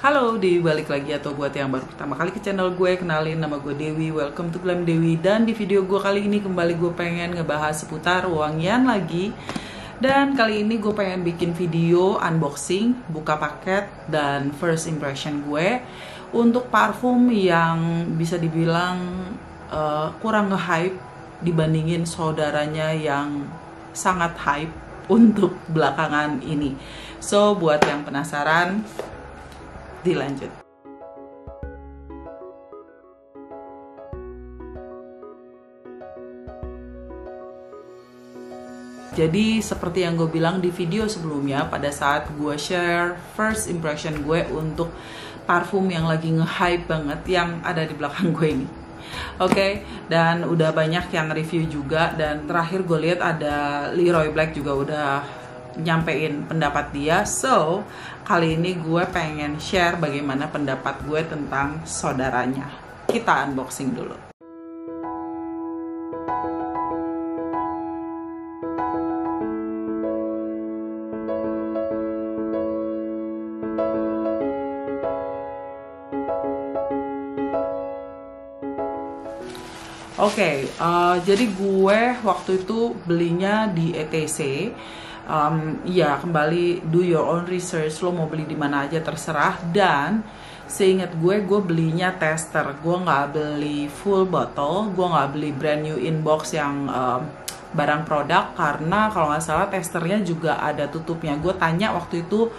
Halo, Dewi balik lagi atau buat yang baru pertama kali ke channel gue, kenalin nama gue Dewi, welcome to Glam Dewi. Dan di video gue kali ini kembali gue pengen ngebahas seputar wangian lagi. Dan kali ini gue pengen bikin video unboxing, buka paket, dan first impression gue untuk parfum yang bisa dibilang kurang nge-hype dibandingin saudaranya yang sangat hype untuk belakangan ini. So, buat yang penasaran, dilanjut. Jadi seperti yang gue bilang di video sebelumnya, pada saat gue share first impression gue untuk parfum yang lagi nge-hype banget yang ada di belakang gue ini. Oke, dan udah banyak yang review juga, dan terakhir gue lihat ada Leroy Black juga udah nyampein pendapat dia. So, kali ini gue pengen share bagaimana pendapat gue tentang saudaranya. Kita unboxing dulu. Oke, jadi gue waktu itu belinya di ETC. Ya, kembali do your own research, lo mau beli di mana aja terserah. Dan seingat gue belinya tester, gue nggak beli full bottle, gue nggak beli brand new inbox yang barang produk, karena kalau nggak salah testernya juga ada tutupnya. Gue tanya waktu itu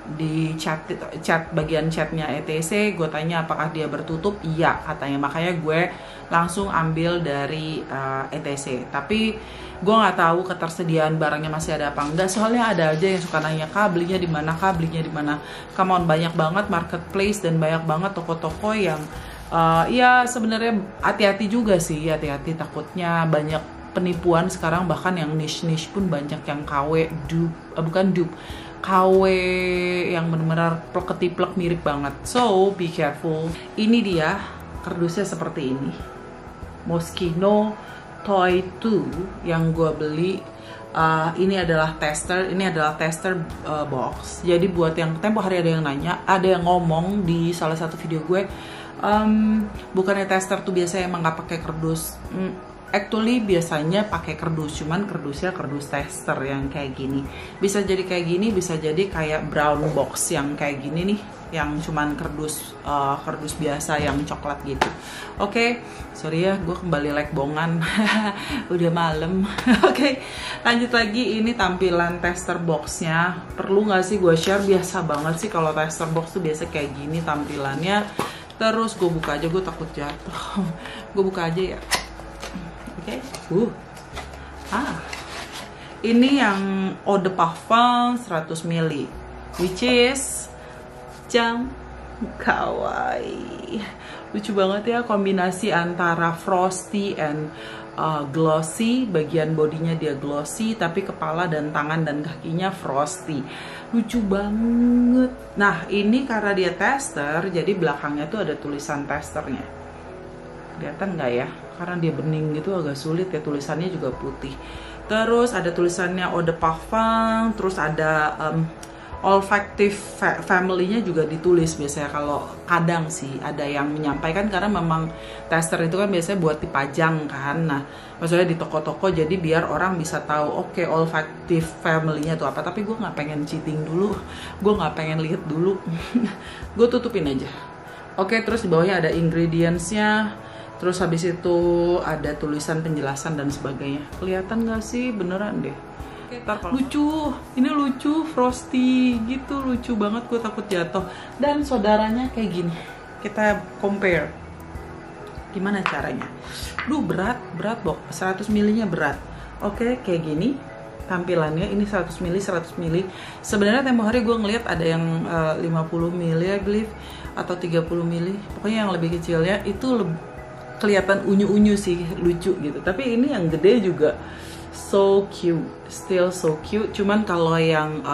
di chat bagian chatnya ETC, gue tanya apakah dia bertutup. Iya katanya, makanya gue langsung ambil dari ETC. Tapi gue nggak tahu ketersediaan barangnya masih ada apa enggak, soalnya ada aja yang suka nanya, kak belinya di mana, kak belinya di mana. Come on, banyak banget marketplace dan banyak banget toko-toko yang ya sebenarnya hati-hati juga sih, hati-hati, takutnya banyak penipuan sekarang. Bahkan yang niche pun banyak yang KW KW yang benar-benar plek-ketiplek mirip banget. So be careful. Ini dia kardusnya seperti ini, Moschino Toy 2 yang gue beli. Ini adalah tester box. Jadi buat yang tempo hari ada yang nanya, ada yang ngomong di salah satu video gue, bukannya tester tuh biasanya emang nggak pakai kardus. Actually biasanya pakai kardus, cuman kardusnya kardus tester yang kayak gini. Bisa jadi kayak gini, bisa jadi kayak brown box yang kayak gini nih, yang cuman kardus biasa yang coklat gitu. Oke, sorry ya, gue kembali like bongan. Udah malam. Oke, lanjut lagi. Ini tampilan tester boxnya. Perlu nggak sih gue share? Biasa banget sih kalau tester box tuh biasa kayak gini tampilannya. Terus gue buka aja, gue takut jatuh. Gue buka aja ya. Oke, ini yang eau de parfum 100 ml, which is jam kawaii. Lucu banget ya, kombinasi antara frosty and glossy. Bagian bodinya dia glossy, tapi kepala dan tangan dan kakinya frosty. Lucu banget. Nah, ini karena dia tester, jadi belakangnya tuh ada tulisan testernya. Kelihatan nggak ya? Karena dia bening gitu agak sulit ya, tulisannya juga putih. Terus ada tulisannya eau de parfum, terus ada olfactive family-nya juga ditulis. Biasanya kalau kadang sih ada yang menyampaikan, karena memang tester itu kan biasanya buat dipajang kan. Nah, maksudnya di toko-toko, jadi biar orang bisa tahu oke, olfactive family-nya itu apa. Tapi gue nggak pengen cheating dulu, gue nggak pengen lihat dulu. Gue tutupin aja. Oke, terus di bawahnya ada ingredients-nya. Terus habis itu ada tulisan penjelasan dan sebagainya. Kelihatan gak sih? Beneran deh. Lucu, ini lucu, frosty gitu, lucu banget. Gue takut jatuh. Dan saudaranya kayak gini. Kita compare. Gimana caranya? Duh, berat Bok. 100 ml-nya berat. Oke, kayak gini tampilannya. Ini 100 ml, 100 ml. Sebenarnya tempo hari gue ngeliat ada yang 50 ml I believe, atau 30 ml. Pokoknya yang lebih kecilnya itu kelihatan unyu-unyu sih, lucu gitu. Tapi ini yang gede juga so cute, still so cute. Cuman kalau yang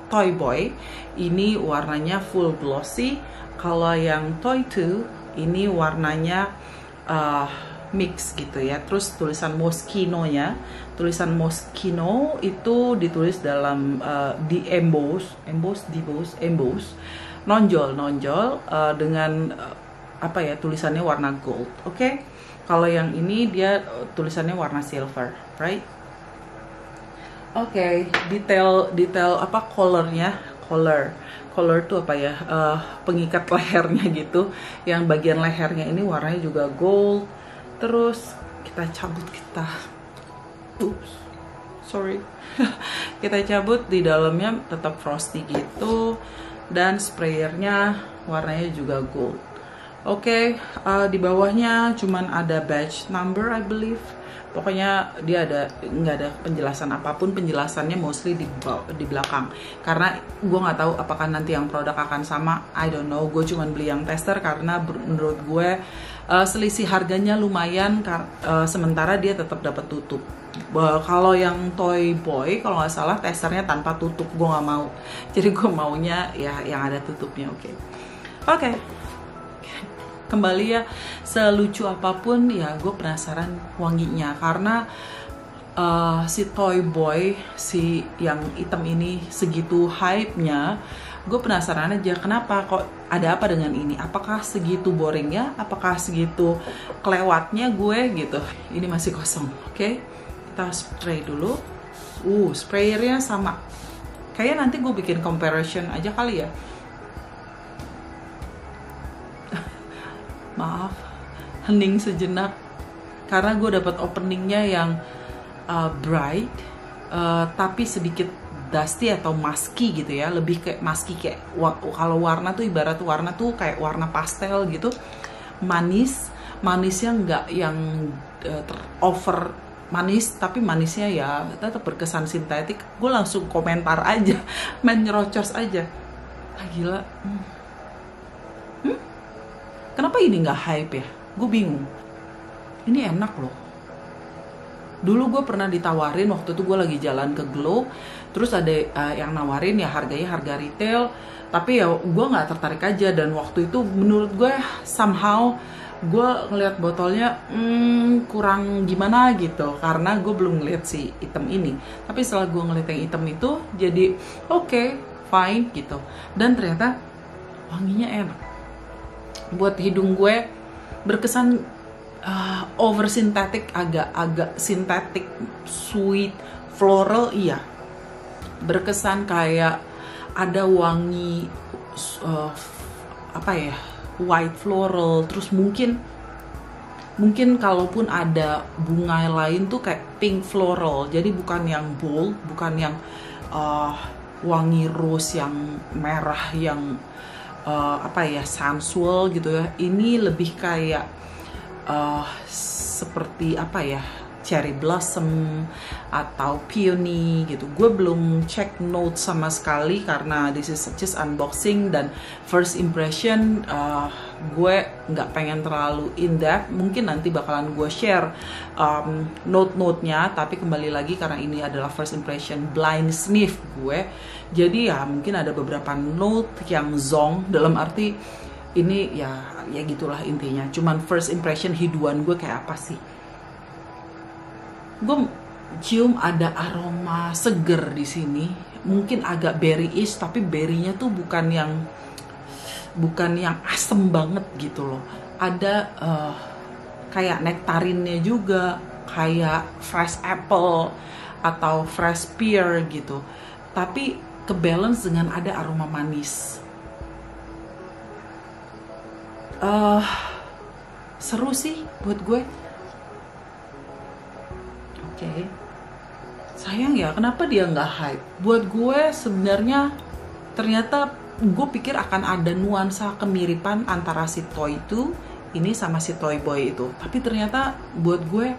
Toy Boy ini warnanya full glossy. Kalau yang Toy 2 ini warnanya mix gitu ya. Terus tulisan Moschino-nya, tulisan Moschino itu ditulis dalam di emboss, nonjol dengan apa ya, tulisannya warna gold. Oke. Kalau yang ini dia tulisannya warna silver, right? Oke, detail apa colornya, color tuh apa ya, pengikat lehernya gitu. Yang bagian lehernya ini warnanya juga gold. Terus kita cabut, kita cabut, di dalamnya tetap frosty gitu, dan sprayernya warnanya juga gold. Oke, di bawahnya cuman ada batch number, I believe. Pokoknya dia nggak ada penjelasan apapun, penjelasannya mostly di belakang. Karena gue nggak tahu apakah nanti yang produk akan sama, I don't know. Gue cuman beli yang tester karena menurut gue selisih harganya lumayan, sementara dia tetap dapat tutup. Kalau yang Toy Boy, kalau nggak salah testernya tanpa tutup, gue nggak mau. Jadi gue maunya ya yang ada tutupnya. Oke. Kembali ya, selucu apapun ya gue penasaran wanginya, karena si Toy Boy, si yang hitam ini segitu hype-nya. Gue penasaran aja kenapa kok ada apa dengan ini, apakah segitu boringnya, apakah segitu kelewatnya gue gitu. Ini masih kosong. Oke, kita spray dulu. Sprayernya sama, kayaknya nanti gue bikin comparison aja kali ya. Maaf, hening sejenak karena gue dapat openingnya yang bright, tapi sedikit dusty atau musky gitu ya. Lebih kayak musky, kayak kalau warna tuh ibarat warna tuh kayak warna pastel gitu, manisnya nggak yang over manis, tapi manisnya ya tetap berkesan sintetik. Gue langsung komentar aja, main nyerocos aja. Gila. Kenapa ini nggak hype ya? Gue bingung. Ini enak loh. Dulu gue pernah ditawarin, waktu itu gue lagi jalan ke Glow, terus ada yang nawarin ya harganya harga retail, tapi ya gue nggak tertarik aja. Dan waktu itu menurut gue somehow gue ngeliat botolnya kurang gimana gitu, karena gue belum ngeliat si item ini. Tapi setelah gue ngeliat yang item itu, jadi oke, fine gitu. Dan ternyata wanginya enak. Buat hidung gue berkesan over sintetik, agak sintetik, sweet, floral, iya. Berkesan kayak ada wangi apa ya, white floral. Terus mungkin kalaupun ada bunga lain tuh kayak pink floral. Jadi bukan yang bold, bukan yang wangi rose yang merah yang apa ya, sensual gitu ya. Ini lebih kayak seperti apa ya, cherry blossom atau peony gitu. Gue belum cek note sama sekali karena this is just unboxing dan first impression. Gue nggak pengen terlalu in depth. Mungkin nanti bakalan gue share note-note-nya, tapi kembali lagi karena ini adalah first impression blind sniff gue, jadi ya mungkin ada beberapa note yang zonk, dalam arti ini ya gitulah intinya. Cuman first impression hiduan gue kayak apa sih. Gue cium ada aroma seger di sini, mungkin agak berry-ish, tapi berry-nya tuh bukan yang asem banget gitu loh. Ada kayak nektarinnya juga, kayak fresh apple atau fresh pear gitu, tapi kebalance dengan ada aroma manis. Seru sih buat gue. Oke. Sayang ya, kenapa dia nggak hype? Buat gue sebenarnya, ternyata gue pikir akan ada nuansa kemiripan antara si Toy itu ini sama si Toy Boy itu. Tapi ternyata buat gue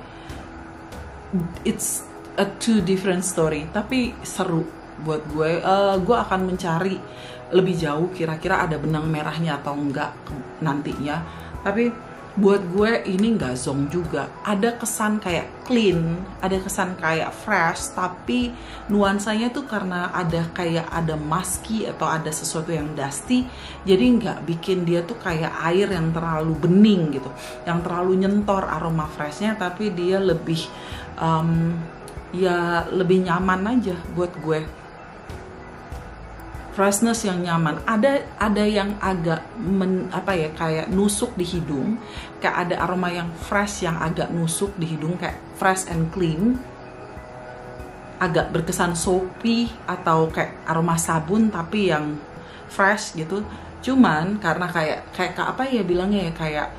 it's a two different story. Tapi seru buat gue. Gue akan mencari lebih jauh kira-kira ada benang merahnya atau enggak nantinya. Tapi buat gue ini nggak zonk juga. Ada kesan kayak clean, ada kesan kayak fresh, tapi nuansanya tuh karena ada musky atau ada sesuatu yang dusty, jadi nggak bikin dia tuh kayak air yang terlalu bening gitu, yang terlalu nyentor aroma freshnya, tapi dia lebih ya lebih nyaman aja buat gue. Freshness yang nyaman. Ada yang agak kayak nusuk di hidung, kayak ada aroma yang fresh yang agak nusuk di hidung, kayak fresh and clean, agak berkesan soapy atau kayak aroma sabun tapi yang fresh gitu. Cuman karena kayak apa ya bilangnya ya, kayak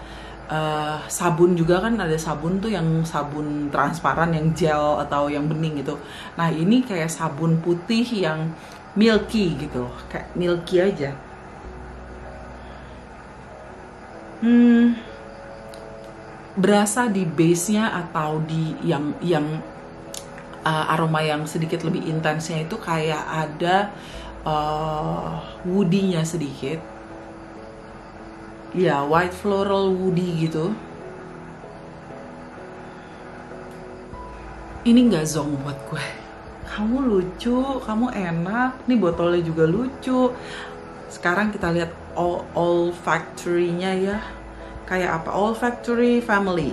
sabun juga kan, ada sabun tuh yang sabun transparan yang gel atau yang bening gitu. Nah ini kayak sabun putih yang milky gitu, kayak milky aja. Berasa di base-nya atau di yang aroma yang sedikit lebih intensnya itu kayak ada woody-nya sedikit. Ya, white floral woody gitu. Ini nggak zonk buat gue. Kamu lucu, kamu enak, nih botolnya juga lucu. Sekarang kita lihat olfactory-nya ya. Kayak apa? Olfactory family,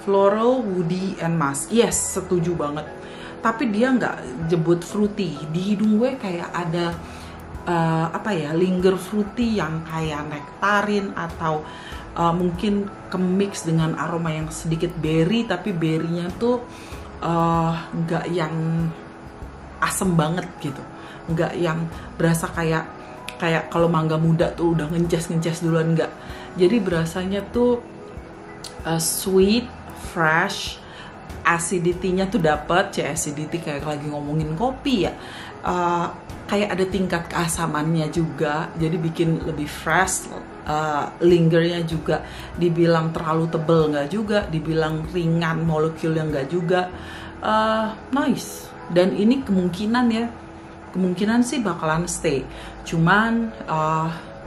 floral, woody, and musk. Yes, setuju banget. Tapi dia nggak jebut fruity. Di hidung gue kayak ada linger fruity yang kayak nektarin atau mungkin kemix dengan aroma yang sedikit berry, tapi berry-nya tuh nggak yang asem banget gitu, nggak yang berasa kayak kalau mangga muda tuh udah ngeces duluan, nggak. Jadi berasanya tuh sweet, fresh, acidity-nya tuh dapet. Acidity kayak lagi ngomongin kopi ya, kayak ada tingkat keasamannya juga, jadi bikin lebih fresh. Lingernya juga, dibilang terlalu tebel nggak juga, dibilang ringan molekulnya nggak juga. Nice. Dan ini kemungkinan sih bakalan stay. Cuman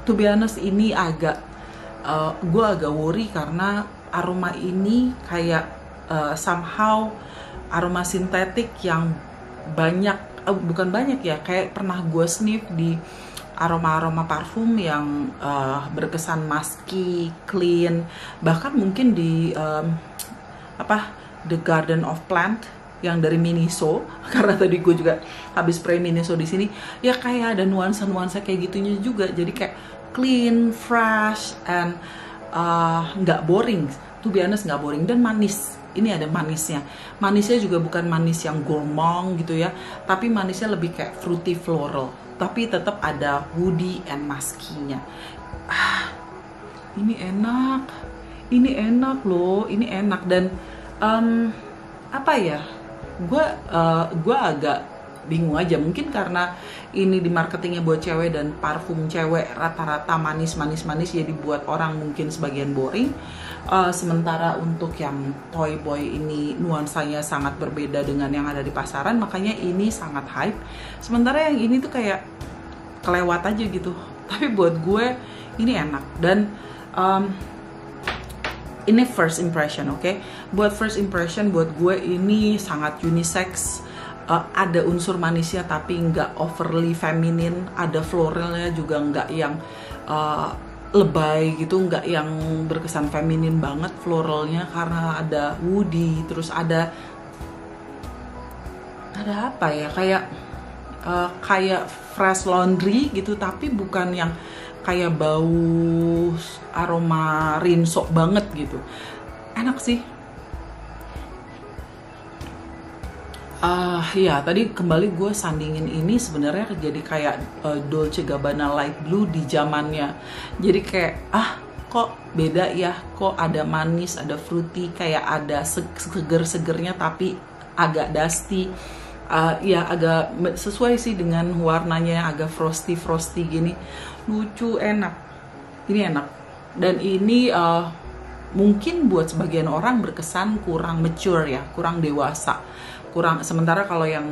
to be honest ini gue agak worry karena aroma ini kayak somehow aroma sintetik yang banyak, bukan banyak ya, kayak pernah gue sniff di aroma-aroma parfum yang berkesan musky, clean, bahkan mungkin di The Garden of Plant yang dari Miniso, karena tadi gue juga habis spray Miniso di sini, ya kayak ada nuansa-nuansa kayak gitunya juga, jadi kayak clean, fresh, and nggak boring, to be honest nggak boring, dan manis. Ini ada manisnya juga bukan manis yang gourmand gitu ya, tapi manisnya lebih kayak fruity floral, tapi tetap ada woody and musky-nya. Ini enak loh, ini enak. Dan gue agak bingung aja, mungkin karena ini di marketingnya buat cewek dan parfum cewek rata-rata manis, jadi buat orang mungkin sebagian boring. Sementara untuk yang Toy Boy ini nuansanya sangat berbeda dengan yang ada di pasaran, makanya ini sangat hype. Sementara yang ini tuh kayak kelewat aja gitu, tapi buat gue ini enak. Dan ini first impression, oke? Buat first impression, buat gue ini sangat unisex. Ada unsur manisnya tapi nggak overly feminine. Ada floralnya juga nggak yang lebay gitu, nggak yang berkesan feminin banget floralnya, karena ada woody, terus ada apa ya, kayak fresh laundry gitu, tapi bukan yang kayak bau aroma rinso banget gitu. Enak sih. Ya tadi kembali gue sandingin ini sebenarnya jadi kayak Dolce Gabbana Light Blue di zamannya. Jadi kayak kok beda ya, kok ada manis, ada fruity, kayak ada seger-segernya tapi agak dusty. Ya agak sesuai sih dengan warnanya, agak frosty gini, lucu, enak. Ini enak. Dan ini mungkin buat sebagian orang berkesan kurang mature ya, kurang dewasa, sementara kalau yang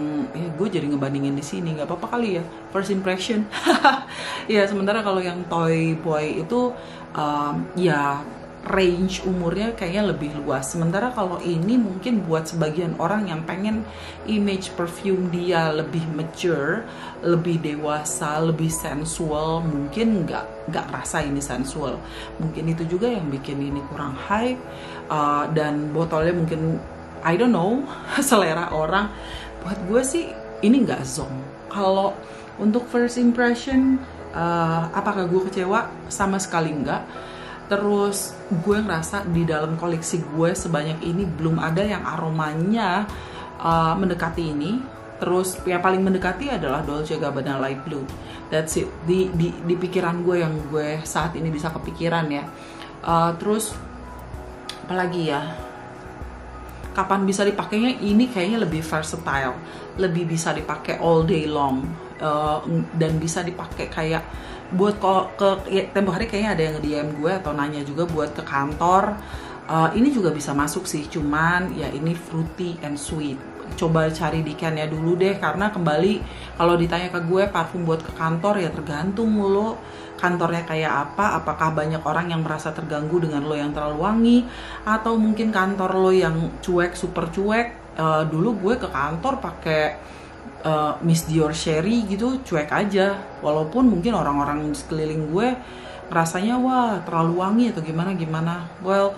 gue jadi ngebandingin di sini, nggak apa-apa kali ya, first impression. Ya sementara kalau yang Toy Boy itu ya range umurnya kayaknya lebih luas. Sementara kalau ini mungkin buat sebagian orang yang pengen image perfume dia lebih mature, lebih dewasa, lebih sensual, mungkin nggak rasa ini sensual. Mungkin itu juga yang bikin ini kurang hype, dan botolnya mungkin I don't know selera orang. Buat gue sih ini nggak zonk. Kalau untuk first impression, apakah gue kecewa? Sama sekali enggak. Terus gue ngerasa di dalam koleksi gue sebanyak ini belum ada yang aromanya mendekati ini. Terus yang paling mendekati adalah Dolce & Gabbana Light Blue. That's it. Di pikiran gue yang gue saat ini bisa kepikiran ya. Terus apalagi ya? Kapan bisa dipakainya? Ini kayaknya lebih versatile, lebih bisa dipakai all day long, dan bisa dipakai kayak buat ya, tempo hari kayaknya ada yang nge-DM gue atau nanya juga buat ke kantor. Ini juga bisa masuk sih, cuman ya ini fruity and sweet. Coba cari di can-nya dulu deh, karena kembali kalau ditanya ke gue parfum buat ke kantor ya tergantung lo kantornya kayak apa. Apakah banyak orang yang merasa terganggu dengan lo yang terlalu wangi, atau mungkin kantor lo yang cuek, super cuek. Dulu gue ke kantor pakai Miss Dior Sherry gitu, cuek aja, walaupun mungkin orang-orang di sekeliling gue rasanya wah terlalu wangi atau gimana. Well,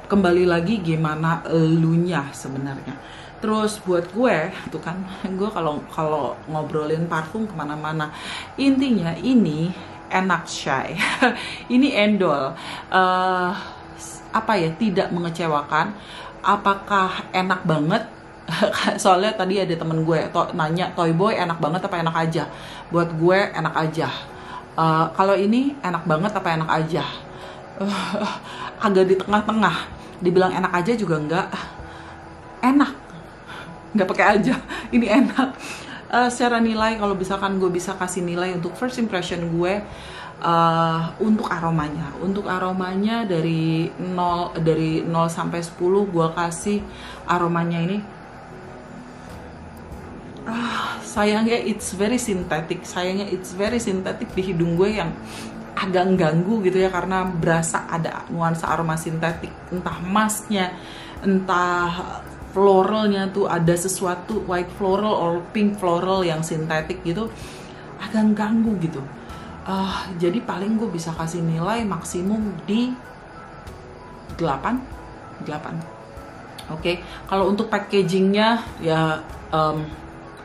kembali lagi gimana elunya sebenarnya. Terus buat gue tuh kan, gue kalau ngobrolin parfum kemana-mana, intinya ini enak Shy. Ini endol, apa ya, tidak mengecewakan. Apakah enak banget? Soalnya tadi ada temen gue nanya, Toy Boy enak banget apa enak aja? Buat gue enak aja. Kalau ini enak banget apa enak aja? Agak di tengah-tengah. Dibilang enak aja juga enggak. Enak, nggak pakai aja. Ini enak. Secara nilai, kalau misalkan gue bisa kasih nilai untuk first impression gue, untuk aromanya dari 0 sampai 10 gue kasih aromanya ini, sayangnya it's very synthetic di hidung gue, yang agak ganggu gitu ya, karena berasa ada nuansa aroma sintetik, entah masknya, entah floralnya tuh ada sesuatu white floral or pink floral yang sintetik gitu, agak ganggu gitu. Jadi paling gue bisa kasih nilai maksimum di 8. Oke. Kalau untuk packagingnya ya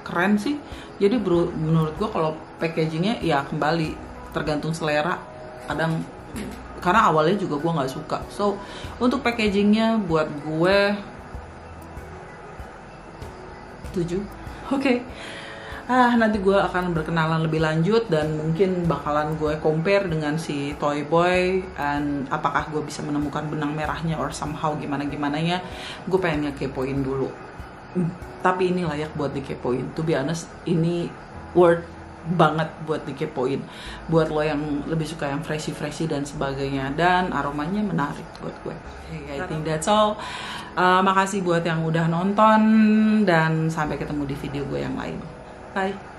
keren sih. Jadi menurut gue kalau packagingnya ya kembali tergantung selera. Kadang karena awalnya juga gue nggak suka. So untuk packagingnya buat gue 7. Oke. Nanti gue akan berkenalan lebih lanjut dan mungkin bakalan gue compare dengan si Toy Boy, and apakah gue bisa menemukan benang merahnya or somehow gimana-gimananya. Gue pengen ngekepoin dulu. Tapi ini layak buat dikepoin. To be honest, ini worth banget buat dikepoin. Buat lo yang lebih suka yang freshy dan sebagainya, dan aromanya menarik buat gue. I think that's all. Makasih buat yang udah nonton, dan sampai ketemu di video gue yang lain. Bye.